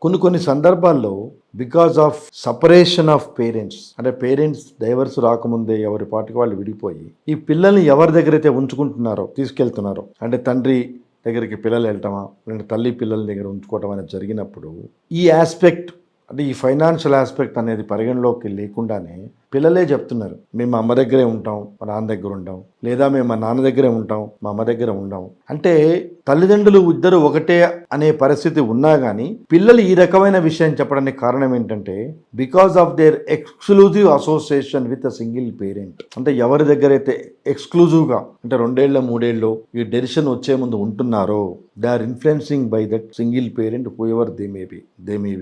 కొన్ని సందర్భాల్లో because of separation of parents, అంటే పేరెంట్స్ డైవర్స్ రాకముందే ఎవరి పాటికి వాళ్ళు విడిపోయి ఈ పిల్లల్ని ఎవరి దగ్గర అయితే ఉంచుకుంటున్నారో తీసుకెళ్తున్నారో, అంటే తండ్రి దగ్గరికి పిల్లలు వెళ్ళటమా లేదంటే తల్లి పిల్లల దగ్గర ఉంచుకోవటం అనేది జరిగినప్పుడు ఈ ఆస్పెక్ట్, అంటే ఈ ఫైనాన్షియల్ ఆస్పెక్ట్ అనేది పరిగణలోకి లేకుండానే పిల్లలే చెప్తున్నారు, మేము మా అమ్మ దగ్గరే ఉంటాం, మా నాన్న దగ్గర ఉంటాం, లేదా మేము మా నాన్న దగ్గరే ఉంటాం, మా అమ్మ దగ్గర ఉండం. అంటే తల్లిదండ్రులు ఇద్దరు ఒకటే అనే పరిస్థితి ఉన్నా కానీ పిల్లలు ఈ రకమైన విషయం చెప్పడానికి కారణం ఏంటంటే because of their exclusive association with a single parent. అంటే ఎవరి దగ్గర అయితే ఎక్స్క్లూజివ్గా అంటే 2 ఏళ్ళు 3 ఏళ్ళు ఈ డెసిషన్ వచ్చే ముందు ఉంటున్నారో they are influencing by that single parent whoever they may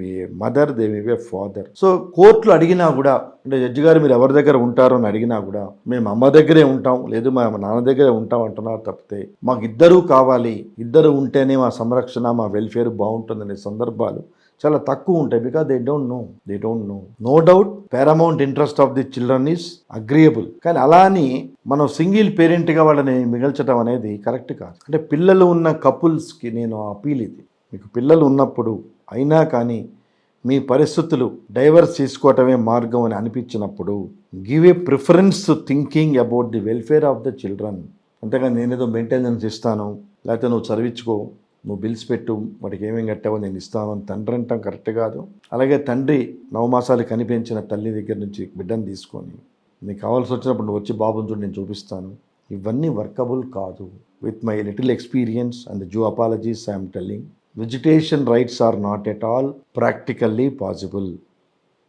be a mother, they may be a father. So కోర్టులు అడిగినా కూడా, అంటే జడ్జి గారు మీరు ఎవరి దగ్గర ఉంటారో అని అడిగినా కూడా మేము అమ్మ దగ్గరే ఉంటాం, లేదు మా నాన్న దగ్గరే ఉంటాం అంటున్నారు తప్పితే మాకు ఇద్దరూ కావాలి, ఇద్దరు ఉంటేనే మా సంరక్షణ మా వెల్ఫేర్ బాగుంటుందనే సందర్భాలు చాలా తక్కువ ఉంటాయి. Because they don't know. No doubt paramount interest of the children is agreeable, కానీ అలా అని మనం సింగిల్ పేరెంట్గా వాళ్ళని మిగల్చడం అనేది కరెక్ట్ కాదు. అంటే పిల్లలు ఉన్న కపుల్స్కి నేను అపీల్ ఇది, మీకు పిల్లలు ఉన్నప్పుడు అయినా కానీ మీ పరిస్థితులు డైవర్స్ తీసుకోవటమే మార్గం అని అనిపించినప్పుడు give a preference thinking about the welfare of the children. అంతేగాని నేనేదో మెయింటెనెన్స్ ఇస్తాను, లేకపోతే నువ్వు చదివించుకో, నువ్వు బిల్స్ పెట్టు, వాటికి ఏమేమి కట్టావో నేను ఇస్తాను అని తండ్రి అంటాం కరెక్ట్ కాదు. అలాగే తండ్రి 9 మాసాలు కనిపించిన తల్లి దగ్గర నుంచి బిడ్డను తీసుకొని నీకు కావాల్సి వచ్చినప్పుడు నువ్వు వచ్చి బాబుని చూడు నేను చూపిస్తాను, ఇవన్నీ వర్కబుల్ కాదు. With my little experience and due apologies I'm telling, visitation rights are not at all practically possible.